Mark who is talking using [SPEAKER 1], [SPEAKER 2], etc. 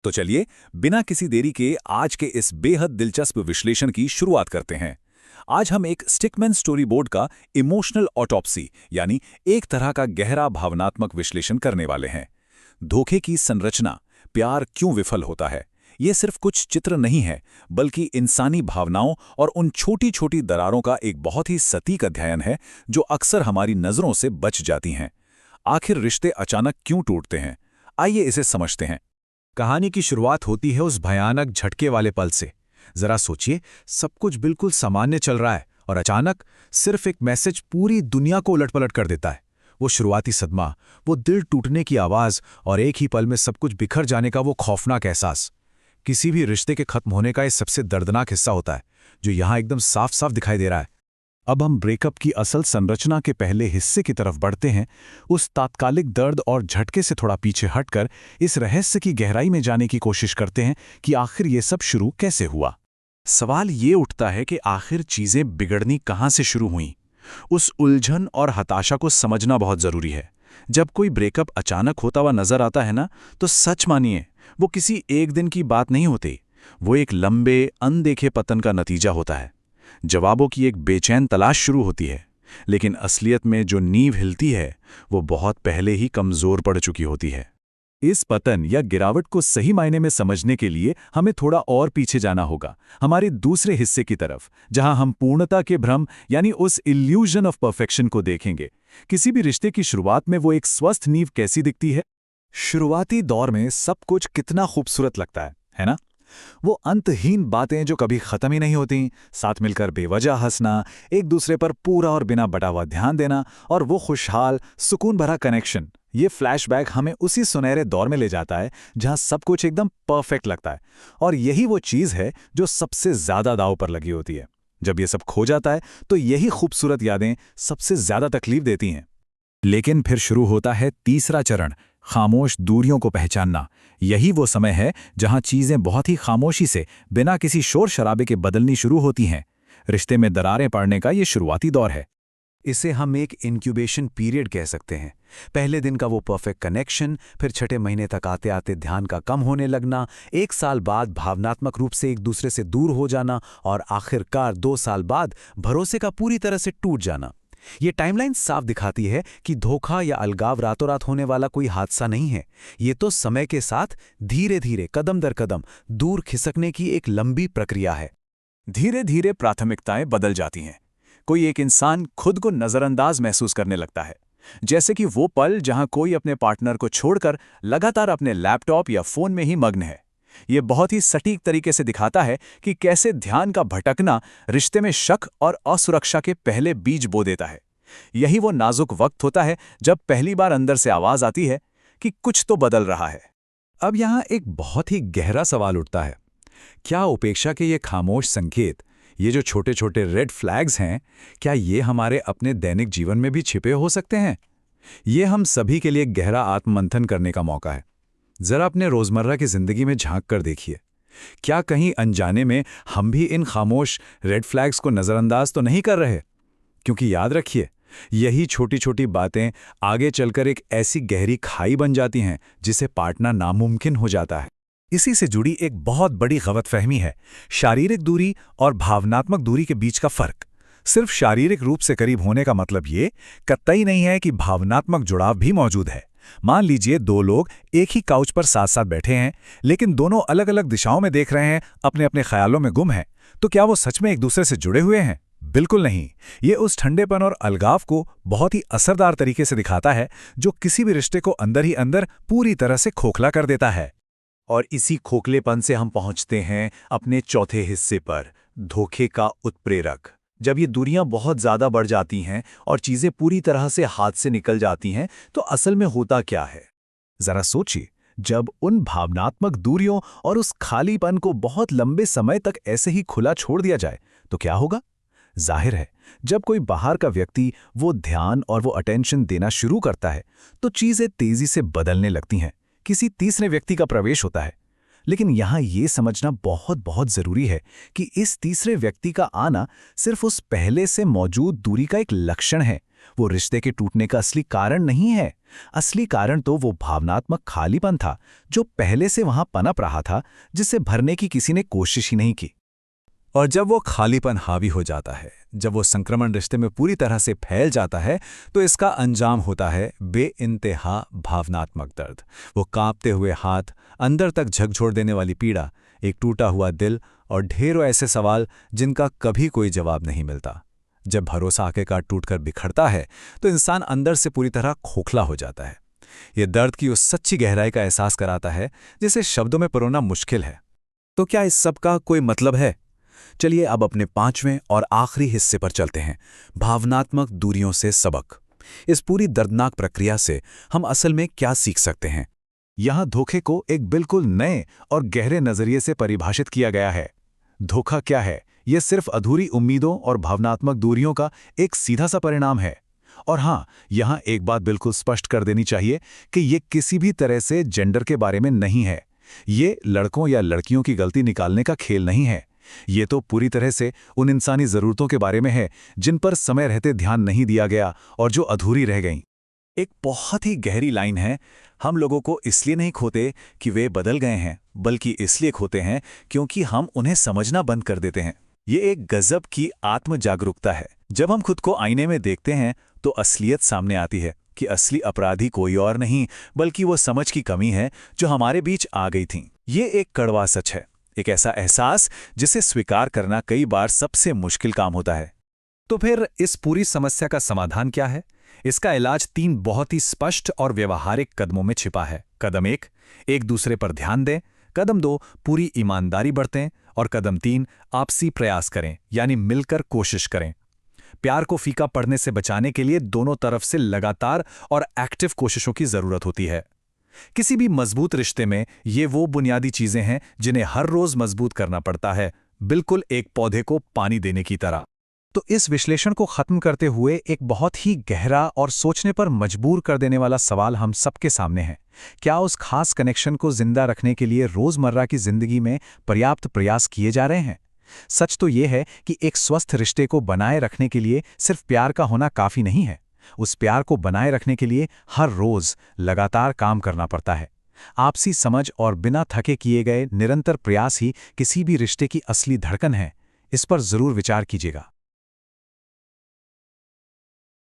[SPEAKER 1] तो चलिए, बिना किसी देरी के आज के इस बेहद दिलचस्प विश्लेषण की शुरुआत करते हैं। आज हम एक स्टिकमैन स्टोरी बोर्ड का इमोशनल ऑटोप्सी यानी एक तरह का गहरा भावनात्मक विश्लेषण करने वाले हैं। धोखे की संरचना, प्यार क्यों विफल होता है, ये सिर्फ कुछ चित्र नहीं है, बल्कि इंसानी भावनाओं और उन छोटी छोटी दरारों का एक बहुत ही सटीक अध्ययन है जो अक्सर हमारी नज़रों से बच जाती हैं। आखिर रिश्ते अचानक क्यों टूटते हैं, आइए इसे समझते हैं।
[SPEAKER 2] कहानी की शुरुआत होती है उस भयानक झटके वाले पल से। जरा सोचिए, सब कुछ बिल्कुल सामान्य चल रहा है और अचानक सिर्फ एक मैसेज पूरी दुनिया को उलटपलट कर देता है। वो शुरुआती सदमा, वो दिल टूटने की आवाज़ और एक ही पल में सब कुछ बिखर जाने का वो खौफनाक एहसास। किसी भी रिश्ते के खत्म होने का ये सबसे दर्दनाक हिस्सा होता है, जो यहाँ एकदम साफ साफ दिखाई दे रहा है। अब हम ब्रेकअप की असल संरचना के पहले हिस्से की तरफ बढ़ते हैं, उस तात्कालिक दर्द और झटके से थोड़ा पीछे हटकर इस रहस्य की गहराई में जाने की कोशिश करते हैं कि आखिर ये सब शुरू कैसे हुआ। सवाल ये उठता है कि आखिर चीज़ें बिगड़नी कहाँ से शुरू हुईं। उस उलझन और हताशा को समझना बहुत ज़रूरी है। जब कोई ब्रेकअप अचानक होता हुआ नजर आता है ना, तो सच मानिए, वो किसी एक दिन की बात नहीं होती। वो एक लंबे अनदेखे पतन का नतीजा होता है। जवाबों की एक बेचैन तलाश शुरू होती है, लेकिन असलियत में जो नींव हिलती है वो बहुत पहले ही कमज़ोर पड़ चुकी होती है।
[SPEAKER 1] इस पतन या गिरावट को सही मायने में समझने के लिए हमें थोड़ा और पीछे जाना होगा, हमारे दूसरे हिस्से की तरफ, जहां हम पूर्णता के भ्रम यानी उस इल्यूजन ऑफ परफेक्शन को देखेंगे। किसी भी रिश्ते की शुरुआत में वो एक स्वस्थ नींव कैसी दिखती है। शुरुआती दौर में सब कुछ कितना खूबसूरत लगता है ना? वो अंतहीन बातें जो कभी खत्म ही नहीं होती, साथ मिलकर बेवजह हंसना, एक दूसरे पर पूरा और बिना बटा हुआ ध्यान देना, और वो खुशहाल सुकून भरा कनेक्शन। ये फ्लैशबैक हमें उसी सुनहरे दौर में ले जाता है जहां सब कुछ एकदम परफेक्ट लगता है, और यही वो चीज़ है जो सबसे ज़्यादा दांव पर लगी होती है। जब ये सब खो जाता है तो यही खूबसूरत यादें सबसे ज़्यादा तकलीफ देती हैं। लेकिन फिर शुरू होता है तीसरा चरण, खामोश दूरियों को पहचानना। यही वो समय है जहां चीजें बहुत ही खामोशी से, बिना किसी शोर शराबे के बदलनी शुरू होती हैं। रिश्ते में दरारें पड़ने का ये शुरुआती दौर है।
[SPEAKER 2] इसे हम एक इंक्यूबेशन पीरियड कह सकते हैं। पहले दिन का वो परफेक्ट कनेक्शन, फिर छठे महीने तक आते आते ध्यान का कम होने लगना, 1 साल बाद भावनात्मक रूप से एक दूसरे से दूर हो जाना, और आखिरकार 2 साल बाद भरोसे का पूरी तरह से टूट जाना। ये टाइमलाइन साफ दिखाती है कि धोखा या अलगाव रातों रात होने वाला कोई हादसा नहीं है। ये तो समय के साथ धीरे धीरे, कदम दर कदम दूर खिसकने की एक लंबी प्रक्रिया है।
[SPEAKER 1] धीरे धीरे प्राथमिकताएं बदल जाती हैं। कोई एक इंसान खुद को नज़रअंदाज महसूस करने लगता है, जैसे कि वो पल जहां कोई अपने पार्टनर को छोड़कर लगातार अपने लैपटॉप या फोन में ही मग्न है। ये बहुत ही सटीक तरीके से दिखाता है कि कैसे ध्यान का भटकना रिश्ते में शक और असुरक्षा के पहले बीज बो देता है। यही वो नाजुक वक्त होता है जब पहली बार अंदर से आवाज आती है कि कुछ तो बदल रहा है।
[SPEAKER 2] अब यहाँ एक बहुत ही गहरा सवाल उठता है, क्या उपेक्षा के ये खामोश संकेत, ये जो छोटे छोटे रेड फ्लैग्स हैं, क्या ये हमारे अपने दैनिक जीवन में भी छिपे हो सकते हैं? ये हम सभी के लिए गहरा आत्ममंथन करने का मौका है। जरा अपने रोजमर्रा की जिंदगी में झांक कर देखिए, क्या कहीं अनजाने में हम भी इन खामोश रेड फ्लैग्स को नजरअंदाज तो नहीं कर रहे? क्योंकि याद रखिए, यही छोटी छोटी बातें आगे चलकर एक ऐसी गहरी खाई बन जाती हैं जिसे पाटना नामुमकिन हो जाता है। इसी से जुड़ी एक बहुत बड़ी गलतफहमी है शारीरिक दूरी और भावनात्मक दूरी के बीच का फर्क। सिर्फ शारीरिक रूप से करीब होने का मतलब ये कतई नहीं है कि भावनात्मक जुड़ाव भी मौजूद है। मान लीजिए 2 लोग एक ही काउच पर साथ साथ बैठे हैं, लेकिन दोनों अलग अलग दिशाओं में देख रहे हैं, अपने अपने ख्यालों में गुम हैं। तो क्या वो सच में एक दूसरे से जुड़े हुए हैं? बिल्कुल नहीं। ये उस ठंडेपन और अलगाव को बहुत ही असरदार तरीके से दिखाता है जो किसी भी रिश्ते को अंदर ही अंदर पूरी तरह से खोखला कर देता है।
[SPEAKER 1] और इसी खोखलेपन से हम पहुंचते हैं अपने चौथे हिस्से पर, धोखे का उत्प्रेरक। जब ये दूरियां बहुत ज़्यादा बढ़ जाती हैं और चीज़ें पूरी तरह से हाथ से निकल जाती हैं, तो असल में होता क्या है?
[SPEAKER 2] जरा सोचिए, जब उन भावनात्मक दूरियों और उस खालीपन को बहुत लंबे समय तक ऐसे ही खुला छोड़ दिया जाए तो क्या होगा? जाहिर है, जब कोई बाहर का व्यक्ति वो ध्यान और वो अटेंशन देना शुरू करता है तो चीज़ें तेजी से बदलने लगती हैं। किसी तीसरे व्यक्ति का प्रवेश होता है।
[SPEAKER 1] लेकिन यहाँ ये समझना बहुत बहुत ज़रूरी है कि इस तीसरे व्यक्ति का आना सिर्फ उस पहले से मौजूद दूरी का एक लक्षण है। वो रिश्ते के टूटने का असली कारण नहीं है। असली कारण तो वो भावनात्मक खालीपन था जो पहले से वहां पनप रहा था, जिसे भरने की किसी ने कोशिश ही नहीं की।
[SPEAKER 2] और जब वो खालीपन हावी हो जाता है, जब वो संक्रमण रिश्ते में पूरी तरह से फैल जाता है, तो इसका अंजाम होता है बेइंतहा भावनात्मक दर्द। वो कांपते हुए हाथ, अंदर तक झकझोर देने वाली पीड़ा, एक टूटा हुआ दिल और ढेरों ऐसे सवाल जिनका कभी कोई जवाब नहीं मिलता। जब भरोसा आखिरकार टूटकर बिखरता है तो इंसान अंदर से पूरी तरह खोखला हो जाता है। ये दर्द की उस सच्ची गहराई का एहसास कराता है जिसे शब्दों में पिरोना मुश्किल है। तो क्या इस सब का कोई मतलब है? चलिए अब अपने 5वें और आखिरी हिस्से पर चलते हैं, भावनात्मक दूरियों से सबक। इस पूरी दर्दनाक प्रक्रिया से हम असल में क्या सीख सकते हैं?
[SPEAKER 1] यहाँ धोखे को एक बिल्कुल नए और गहरे नजरिए से परिभाषित किया गया है। धोखा क्या है? ये सिर्फ अधूरी उम्मीदों और भावनात्मक दूरियों का एक सीधा सा परिणाम है। और हाँ, यहाँ एक बात बिल्कुल स्पष्ट कर देनी चाहिए कि ये किसी भी तरह से जेंडर के बारे में नहीं है। ये लड़कों या लड़कियों की गलती निकालने का खेल नहीं है। ये तो पूरी तरह से उन इंसानी ज़रूरतों के बारे में है जिन पर समय रहते ध्यान नहीं दिया गया और जो अधूरी रह गईं। एक बहुत ही गहरी लाइन है, हम लोगों को इसलिए नहीं खोते कि वे बदल गए हैं, बल्कि इसलिए खोते हैं क्योंकि हम उन्हें समझना बंद कर देते हैं। ये एक गजब की आत्म जागरूकता है। जब हम खुद को आईने में देखते हैं तो असलियत सामने आती है कि असली अपराधी कोई और नहीं बल्कि वो समझ की कमी है जो हमारे बीच आ गई थी। ये एक कड़वा सच है, एक ऐसा एहसास जिसे स्वीकार करना कई बार सबसे मुश्किल काम होता है।
[SPEAKER 2] तो फिर इस पूरी समस्या का समाधान क्या है? इसका इलाज 3 बहुत ही स्पष्ट और व्यवहारिक कदमों में छिपा है। कदम 1, एक दूसरे पर ध्यान दें। कदम 2, पूरी ईमानदारी बरतें। और कदम 3, आपसी प्रयास करें, यानी मिलकर कोशिश करें। प्यार को फीका पड़ने से बचाने के लिए दोनों तरफ से लगातार और एक्टिव कोशिशों की जरूरत होती है। किसी भी मजबूत रिश्ते में ये वो बुनियादी चीजें हैं जिन्हें हर रोज मजबूत करना पड़ता है, बिल्कुल एक पौधे को पानी देने की तरह। तो इस विश्लेषण को खत्म करते हुए एक बहुत ही गहरा और सोचने पर मजबूर कर देने वाला सवाल हम सबके सामने है। क्या उस खास कनेक्शन को जिंदा रखने के लिए रोजमर्रा की जिंदगी में पर्याप्त प्रयास किए जा रहे हैं? सच तो ये है कि एक स्वस्थ रिश्ते को बनाए रखने के लिए सिर्फ प्यार का होना काफी नहीं है। उस प्यार को बनाए रखने के लिए हर रोज लगातार काम करना पड़ता है। आपसी समझ और बिना थके किए गए निरंतर प्रयास ही किसी भी रिश्ते की असली धड़कन है। इस पर जरूर विचार कीजिएगा।